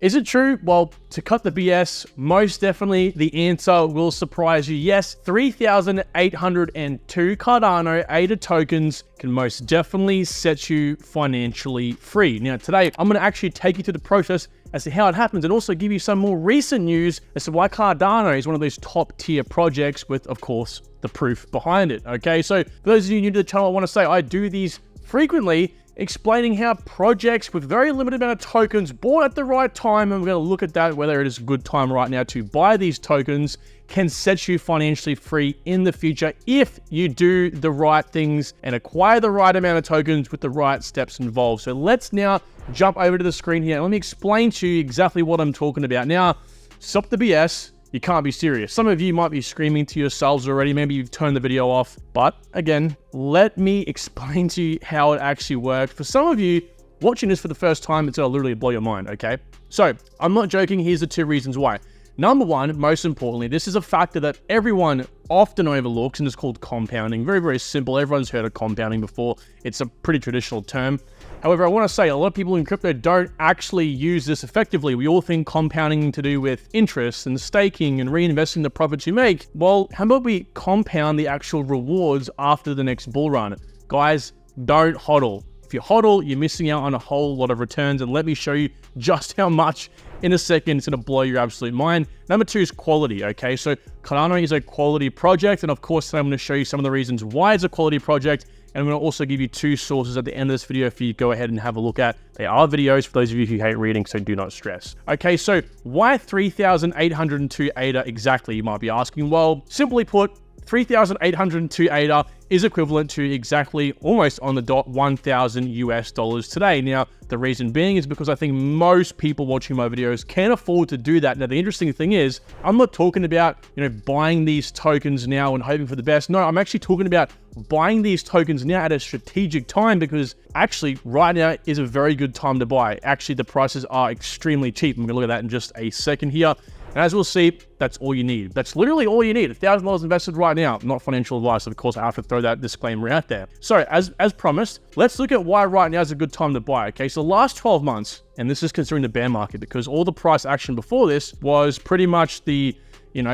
Is it true? Well, to cut the BS, most definitely the answer will surprise you. Yes, 3,802 Cardano ADA tokens can most definitely set you financially free. Now, today, I'm going to actually take you through the process as to how it happens and also give you some more recent news as to why Cardano is one of those top tier projects with, of course, the proof behind it. Okay, so for those of you new to the channel, I want to say I do these frequently, explaining how projects with very limited amount of tokens bought at the right time, and we're going to look at that, whether it is a good time right now to buy these tokens, can set you financially free in the future if you do the right things and acquire the right amount of tokens with the right steps involved. So let's now jump over to the screen here. Let me explain to you exactly what I'm talking about. Now, stop the BS. You can't be serious. Some of you might be screaming to yourselves already. Maybe you've turned the video off. But again, let me explain to you how it actually works. For some of you watching this for the first time, it's gonna literally blow your mind, okay? So I'm not joking. Here's the two reasons why. Number one, most importantly, this is a factor that everyone often overlooks, and it's called compounding. Very, very simple. Everyone's heard of compounding before. It's a pretty traditional term. However, I want to say a lot of people in crypto don't actually use this effectively. We all think compounding to do with interest and staking and reinvesting the profits you make. Well, how about we compound the actual rewards after the next bull run? Guys, don't hodl. If you hodl, you're missing out on a whole lot of returns, and let me show you just how much in a second. It's going to blow your absolute mind. Number two is quality, okay? So Cardano is a quality project, and of course, today I'm going to show you some of the reasons why it's a quality project, and I'm going to also give you two sources at the end of this video for you to go ahead and have a look at. They are videos for those of you who hate reading, so do not stress. Okay, so why 3,802 ADA exactly, you might be asking? Well, simply put, 3,802 ADA is equivalent to exactly almost on the dot $1,000 today. Now, the reason being is because I think most people watching my videos can afford to do that. Now, the interesting thing is, I'm not talking about, buying these tokens now and hoping for the best. No, I'm actually talking about buying these tokens now at a strategic time, because actually right now is a very good time to buy. Actually, the prices are extremely cheap. I'm gonna look at that in just a second here. And as we'll see, that's all you need. That's literally all you need. $1,000 invested right now. Not financial advice. Of course, I have to throw that disclaimer out there. So as promised, let's look at why right now is a good time to buy. Okay, so the last 12 months, and this is considering the bear market, because all the price action before this was pretty much the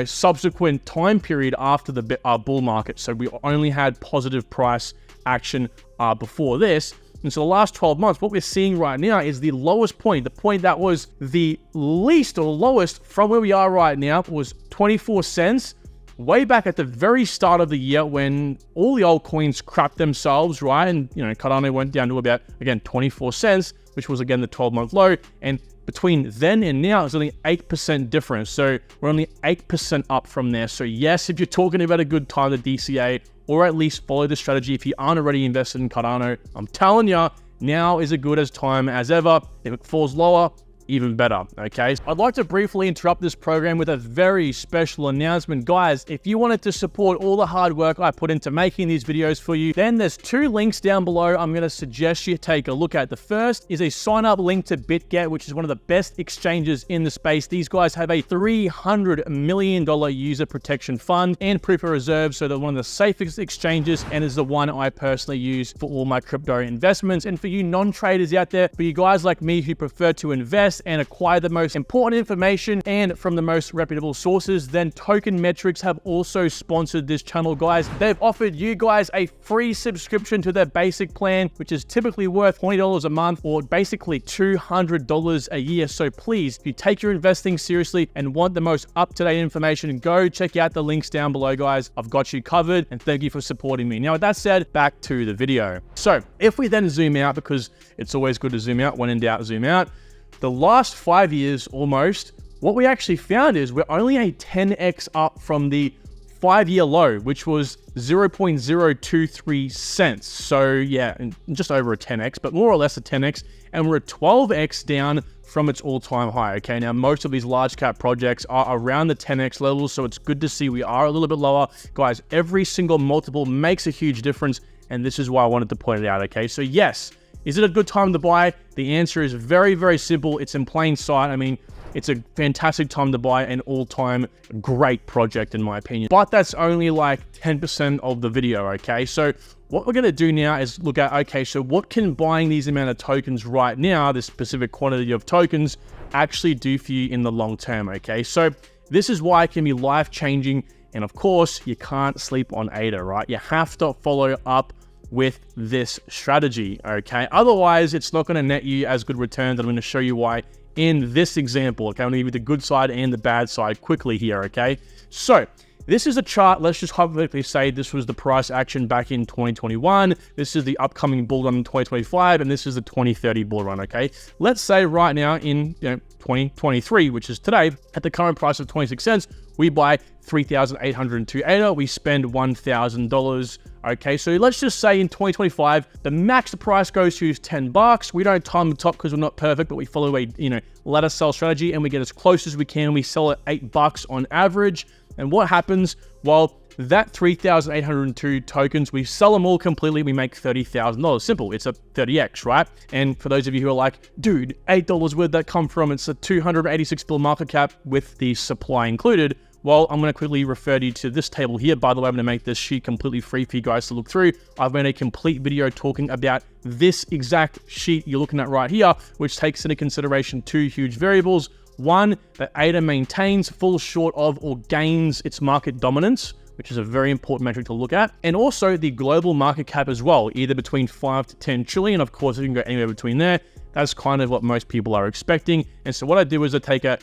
subsequent time period after the bull market. So we only had positive price action before this. And so the last 12 months, what we're seeing right now is the lowest point. The point that was the least or lowest from where we are right now was 24 cents. Way back at the very start of the year when all the altcoins crapped themselves, right? And, Cardano went down to about, again, 24 cents, which was, again, the 12-month low. And between then and now, it's only 8% difference. So we're only 8% up from there. So yes, if you're talking about a good time to DCA, or at least follow the strategy if you aren't already invested in Cardano, I'm telling you, now is as good as time as ever. If it falls lower, even better, okay? I'd like to briefly interrupt this program with a very special announcement. Guys, if you wanted to support all the hard work I put into making these videos for you, then there's two links down below I'm gonna suggest you take a look at. The first is a sign-up link to BitGet, which is one of the best exchanges in the space. These guys have a $300 million user protection fund and proof of reserve, so they're one of the safest exchanges and is the one I personally use for all my crypto investments. And for you non-traders out there, for you guys like me who prefer to invest and acquire the most important information and from the most reputable sources, then Token Metrics have also sponsored this channel, guys. They've offered you guys a free subscription to their basic plan, which is typically worth $20 a month or basically $200 a year. So please, if you take your investing seriously and want the most up-to-date information, go check out the links down below, guys. I've got you covered, and thank you for supporting me. Now, with that said, back to the video. So if we then zoom out, because it's always good to zoom out, when in doubt, zoom out. The last 5 years almost, what we actually found is we're only a 10x up from the 5-year low, which was 0.023 cents. So yeah, just over a 10x, but more or less a 10x. And we're a 12x down from its all-time high. Okay, now most of these large cap projects are around the 10x level, so it's good to see we are a little bit lower. Guys, every single multiple makes a huge difference, and this is why I wanted to point it out, okay? So yes, is it a good time to buy? The answer is very, very simple. It's in plain sight. I mean, it's a fantastic time to buy an all-time great project in my opinion. But that's only like 10% of the video, okay? So what we're going to do now is look at, okay, so what can buying these amount of tokens right now, this specific quantity of tokens, actually do for you in the long term, okay? So this is why it can be life-changing. And of course, you can't sleep on ADA, right? You have to follow up with this strategy, okay? Otherwise, it's not going to net you as good returns. I'm going to show you why in this example, okay? I'm going to give you the good side and the bad side quickly here, okay? So this is a chart. Let's just hypothetically say this was the price action back in 2021. This is the upcoming bull run in 2025, and this is the 2030 bull run, okay? Let's say right now in 2023, which is today, at the current price of 26 cents, we buy 3,802 ADA, we spend $1,000, okay? So let's just say in 2025, the max the price goes to is $10. We don't time the top because we're not perfect, but we follow a, ladder sell strategy, and we get as close as we can. We sell at $8 on average. And what happens? Well, that 3,802 tokens, we sell them all completely, we make $30,000. Simple, it's a 30x, right? And for those of you who are like, dude, $8, where'd that come from? It's a 286 bill market cap with the supply included. Well, I'm going to quickly refer you to this table here. By the way, I'm going to make this sheet completely free for you guys to look through. I've made a complete video talking about this exact sheet you're looking at right here, which takes into consideration two huge variables. One, that ADA maintains, falls short of, or gains its market dominance, which is a very important metric to look at. And also the global market cap as well, either between 5 to 10 trillion. Of course, it can go anywhere between there. That's kind of what most people are expecting. And so what I do is I take a,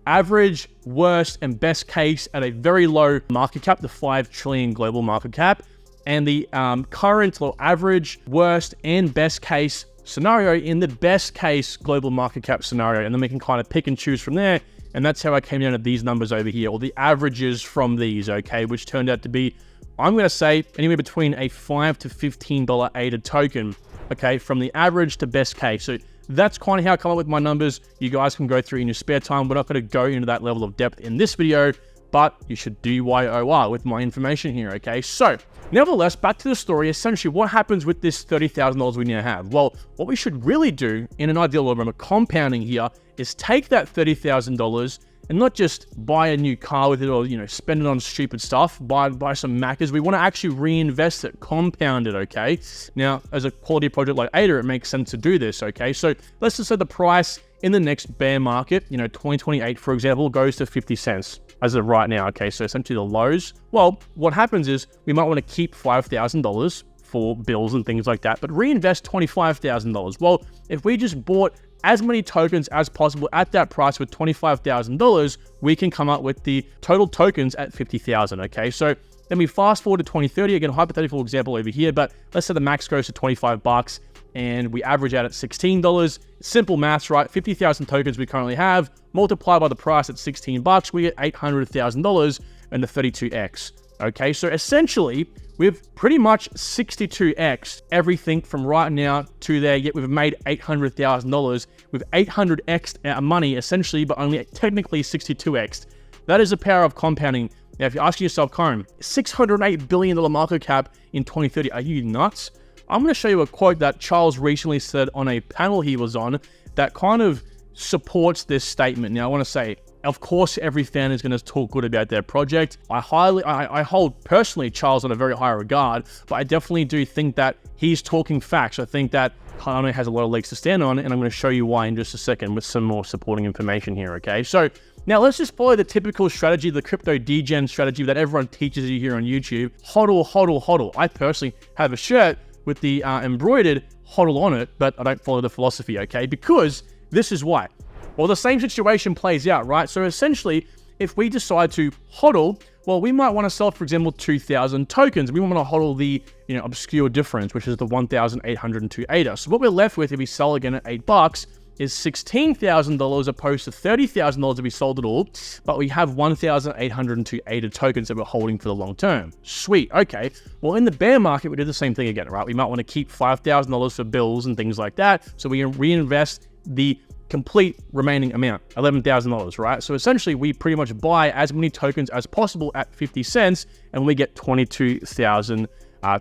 average, worst, and best case at a very low market cap, the 5 trillion global market cap, and the current or average, worst, and best case scenario in the best case global market cap scenario. And then we can kind of pick and choose from there. And that's how I came down to these numbers over here, or the averages from these, okay, which turned out to be, I'm going to say, anywhere between a $5 to $15 ADA token, okay, from the average to best case. So that's kind of how I come up with my numbers. You guys can go through in your spare time. We're not going to go into that level of depth in this video, but you should do YOR with my information here, okay? So, nevertheless, back to the story. Essentially, what happens with this $30,000 we now have? Well, what we should really do in an ideal world, remember, compounding here, is take that $30,000 and not just buy a new car with it or, spend it on stupid stuff, buy some Maccas. We want to actually reinvest it, compound it, okay? Now, as a quality project like ADA, it makes sense to do this, okay? So let's just say the price in the next bear market, 2028, for example, goes to 50 cents as of right now, okay? So essentially the lows. Well, what happens is we might want to keep $5,000 for bills and things like that, but reinvest $25,000. Well, if we just bought as many tokens as possible at that price with $25,000, we can come up with the total tokens at 50,000, okay? So then we fast forward to 2030, again, hypothetical example over here, but let's say the max goes to $25 and we average out at $16. Simple maths, right? 50,000 tokens we currently have, multiply by the price at $16, we get $800,000 and the 32x. Okay, so essentially, we've pretty much 62x everything from right now to there, yet we've made $800,000. We've 800x our money, essentially, but only technically 62x. That is the power of compounding. Now, if you're asking yourself, Karim, $608 billion market cap in 2030, are you nuts? I'm going to show you a quote that Charles recently said on a panel he was on that kind of supports this statement. Now, I want to say, of course, every fan is going to talk good about their project. I hold personally Charles in a very high regard, but I definitely do think that he's talking facts. I think that Cardano has a lot of legs to stand on, and I'm going to show you why in just a second with some more supporting information here, okay? So now let's just follow the typical strategy, the crypto degen strategy that everyone teaches you here on YouTube. HODL, HODL, HODL. I personally have a shirt with the embroidered HODL on it, but I don't follow the philosophy, okay? Because this is why. Well, the same situation plays out, right? So essentially, if we decide to HODL, well, we might want to sell, for example, 2,000 tokens. We want to HODL the, obscure difference, which is the 1,802 ADA. So what we're left with if we sell again at $8 is $16,000 opposed to $30,000 if we sold it all, but we have 1,802 ADA tokens that we're holding for the long term. Sweet, okay. Well, in the bear market, we do the same thing again, right? We might want to keep $5,000 for bills and things like that, so we reinvest the complete remaining amount, $11,000, right? So essentially, we pretty much buy as many tokens as possible at 50 cents, and we get 22,000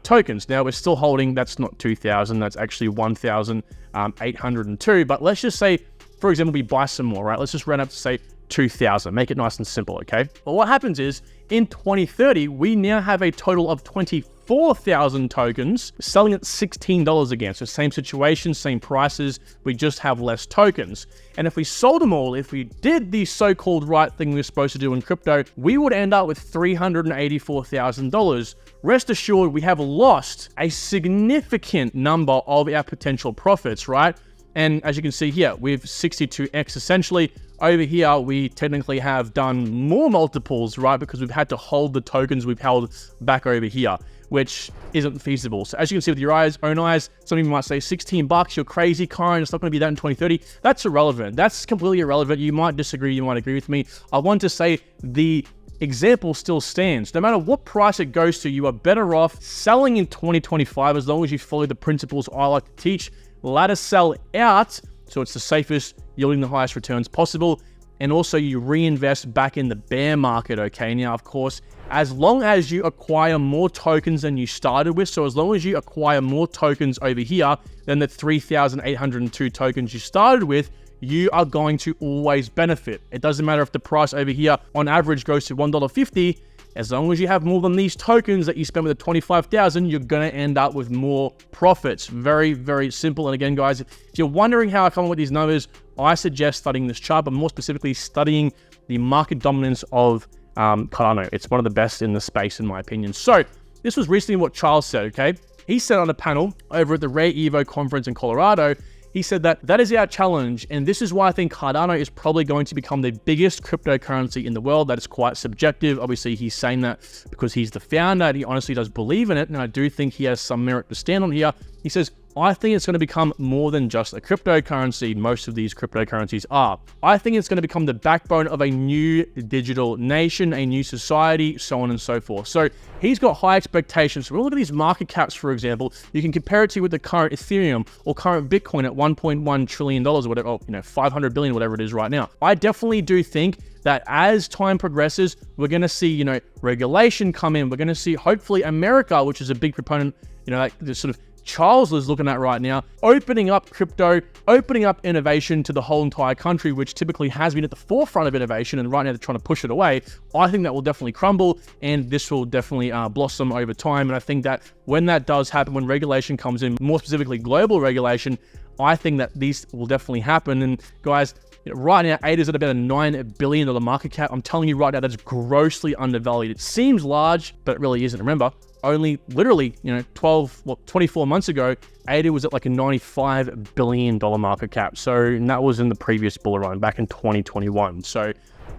tokens. Now, we're still holding, that's not 2,000, that's actually 1,802, but let's just say, for example, we buy some more, right? Let's just round up to say 2,000, make it nice and simple, okay? Well, what happens is, in 2030, we now have a total of 24,000 4,000 tokens, selling at $16 again. So same situation, same prices, we just have less tokens. And if we sold them all, if we did the so-called right thing we were supposed to do in crypto, we would end up with $384,000. Rest assured, we have lost a significant number of our potential profits, right? And as you can see here, we have 62x essentially. Over here, we technically have done more multiples, right? Because we've had to hold the tokens we've held back over here, which isn't feasible. So as you can see with your own eyes, some of you might say $16, you're crazy, Karen, it's not going to be that in 2030. That's irrelevant. That's completely irrelevant. You might disagree, you might agree with me. I want to say the example still stands. No matter what price it goes to, you are better off selling in 2025 as long as you follow the principles I like to teach. Ladder sell out, so it's the safest, yielding the highest returns possible, and also you reinvest back in the bear market, okay? Now, of course, as long as you acquire more tokens than you started with, so as long as you acquire more tokens over here than the 3,802 tokens you started with, you are going to always benefit. It doesn't matter if the price over here on average goes to $1.50, as long as you have more than these tokens that you spend with the 25,000, you're going to end up with more profits. Very, very simple. And again, guys, if you're wondering how I come up with these numbers, I suggest studying this chart, but more specifically studying the market dominance of Cardano. It's one of the best in the space, in my opinion. So this was recently what Charles said, okay? He said on a panel over at the Rare Evo conference in Colorado, he said that is our challenge, and this is why I think Cardano is probably going to become the biggest cryptocurrency in the world. That is quite subjective. Obviously, he's saying that because he's the founder, and he honestly does believe in it, and I do think he has some merit to stand on here. He says, I think it's going to become more than just a cryptocurrency. Most of these cryptocurrencies are. I think it's going to become the backbone of a new digital nation, a new society, so on and so forth. So he's got high expectations. So when we look at these market caps, for example, you can compare it to with the current Ethereum or current Bitcoin at $1.1 trillion or whatever, or, 500 billion, whatever it is right now. I definitely do think that as time progresses, we're going to see, regulation come in. We're going to see, hopefully, America, which is a big proponent, like this sort of Charles is looking at right now, opening up crypto, opening up innovation to the whole entire country, which typically has been at the forefront of innovation, and right now they're trying to push it away. I think that will definitely crumble, and this will definitely blossom over time. And I think that when that does happen, when regulation comes in, more specifically global regulation, I think that these will definitely happen. And guys, right now, ADA is at about a $9 billion market cap. I'm telling you right now, that's grossly undervalued. It seems large, but it really isn't. Remember, only literally, 24 months ago, ADA was at like a $95 billion market cap. So that was in the previous bull run back in 2021. So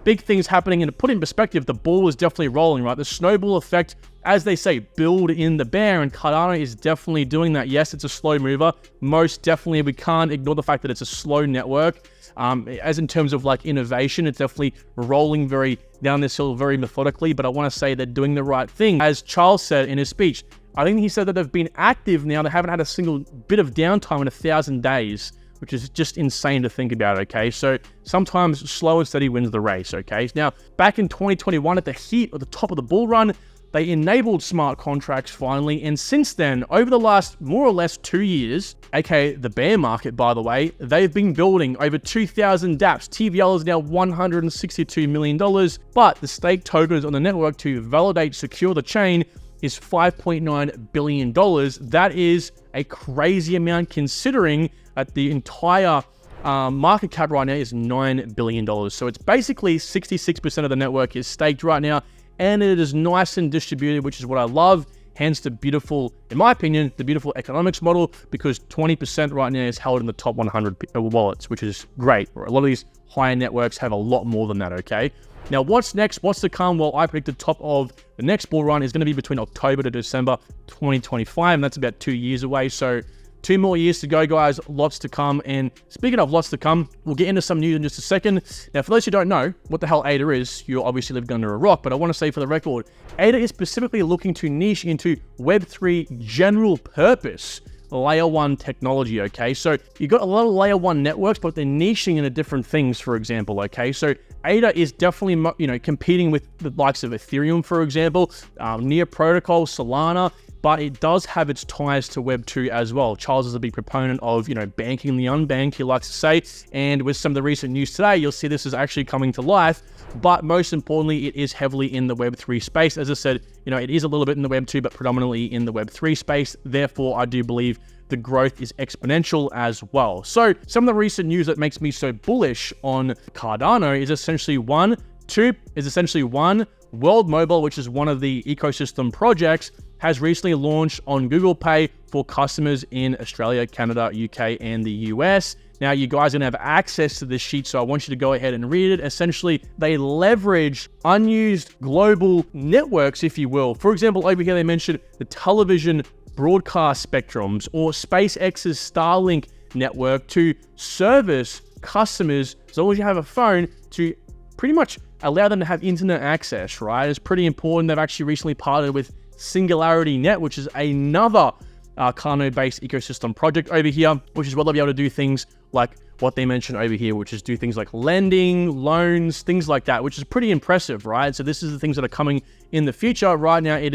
big things happening. And to put in perspective, the ball is definitely rolling, right? The snowball effect, as they say, build in the bear, and Cardano is definitely doing that. Yes, it's a slow mover. Most definitely, we can't ignore the fact that it's a slow network. As in terms of like innovation, it's definitely rolling very down this hill very methodically, but I want to say they're doing the right thing. As Charles said in his speech, I think he said that they've been active now. They haven't had a single bit of downtime in 1,000 days, which is just insane to think about, okay? So sometimes slow and steady wins the race, okay? Now, back in 2021, at the heat of the top of the bull run, they enabled smart contracts finally, and since then, over the last more or less 2 years, aka the bear market, by the way, they've been building over 2,000 dApps. TVL is now $162 million, but the stake tokens on the network to validate, secure the chain is $5.9 billion. That is a crazy amount considering that the entire market cap right now is $9 billion. So it's basically 66% of the network is staked right now, and it is nice and distributed, which is what I love. Hence the beautiful, in my opinion, the beautiful economics model, because 20% right now is held in the top 100 wallets, which is great. A lot of these higher networks have a lot more than that, okay? Now, what's next? What's to come? Well, I predict the top of the next bull run is going to be between October to December 2025, and that's about 2 years away. So 2 more years to go, guys. Lots to come. And speaking of lots to come, we'll get into some news in just a second. Now, for those who don't know what the hell ADA is, you're obviously living under a rock, but I want to say for the record, ADA is specifically looking to niche into Web3 general purpose layer 1 technology, okay? So you've got a lot of layer 1 networks, but they're niching into different things, for example, okay? So ADA is definitely, competing with the likes of Ethereum, for example, Near Protocol, Solana. but it does have its ties to Web 2 as well. Charles is a big proponent of, banking the unbanked, he likes to say, and with some of the recent news today, you'll see this is actually coming to life, but most importantly, it is heavily in the Web 3 space. As I said, it is a little bit in the Web 2, but predominantly in the Web 3 space. Therefore, I do believe the growth is exponential as well. So some of the recent news that makes me so bullish on Cardano is essentially one, World Mobile, which is one of the ecosystem projects, has recently launched on Google Pay for customers in Australia, Canada, UK, and the US. Now, you guys are going to have access to this sheet, so I want you to go ahead and read it. Essentially, they leverage unused global networks, if you will. For example, over here, they mentioned the television broadcast spectrums or SpaceX's Starlink network to service customers, as long as you have a phone, to pretty much allow them to have internet access, right? It's pretty important. They've actually recently partnered with Singularity Net, which is another Cardano-based ecosystem project over here, which is where they'll be able to do things like what they mentioned over here, which is do things like lending, loans, things like that, which is pretty impressive, right? So this is the things that are coming in the future. Right now, it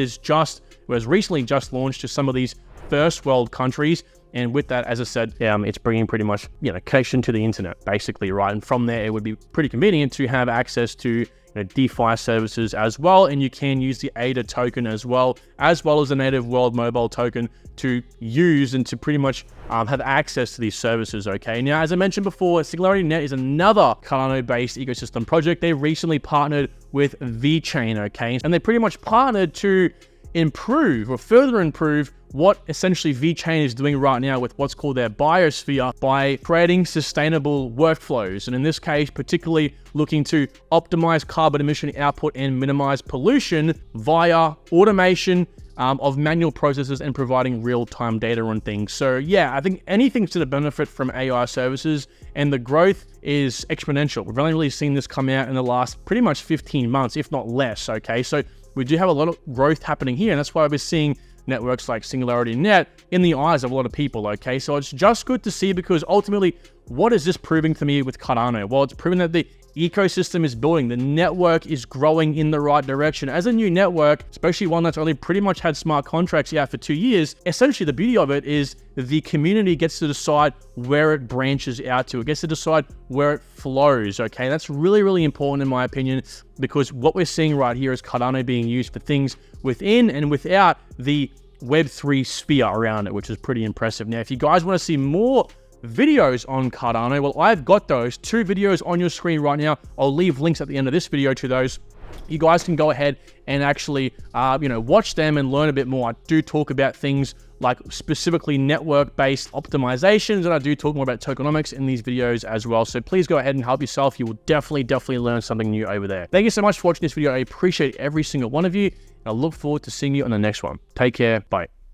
was recently just launched to some of these first world countries. And with that, as I said, it's bringing pretty much, connection to the internet, basically, right? And from there, it would be pretty convenient to have access to DeFi services as well. And you can use the ADA token as well as the native World Mobile token to use and to pretty much have access to these services, okay? Now, as I mentioned before, Singularity Net is another Cardano-based ecosystem project. They recently partnered with VeChain, okay? And they pretty much partnered to improve or further improve what essentially VeChain is doing right now with what's called their biosphere by creating sustainable workflows. And in this case, particularly looking to optimize carbon emission output and minimize pollution via automation of manual processes and providing real-time data on things. So yeah, I think anything's to the benefit from AI services, and the growth is exponential. We've only really seen this come out in the last pretty much 15 months, if not less, okay? So we do have a lot of growth happening here, and that's why we're seeing networks like Singularity Net in the eyes of a lot of people, okay? So it's just good to see, because ultimately, what is this proving to me with Cardano? Well, it's proving that the ecosystem is building, the network is growing in the right direction. As a new network, especially one that's only pretty much had smart contracts out for 2 years, essentially the beauty of it is the community gets to decide where it branches out to. It gets to decide where it flows, okay? That's really, really important in my opinion, because what we're seeing right here is Cardano being used for things within and without the Web3 sphere around it, which is pretty impressive. Now, if you guys want to see more videos on Cardano, well, I've got those 2 videos on your screen right now. I'll leave links at the end of this video to those. You guys can go ahead and actually, watch them and learn a bit more. I do talk about things like specifically network-based optimizations, and I do talk more about tokenomics in these videos as well. So please go ahead and help yourself. You will definitely learn something new over there. Thank you so much for watching this video. I appreciate every single one of you. I look forward to seeing you on the next one. Take care. Bye.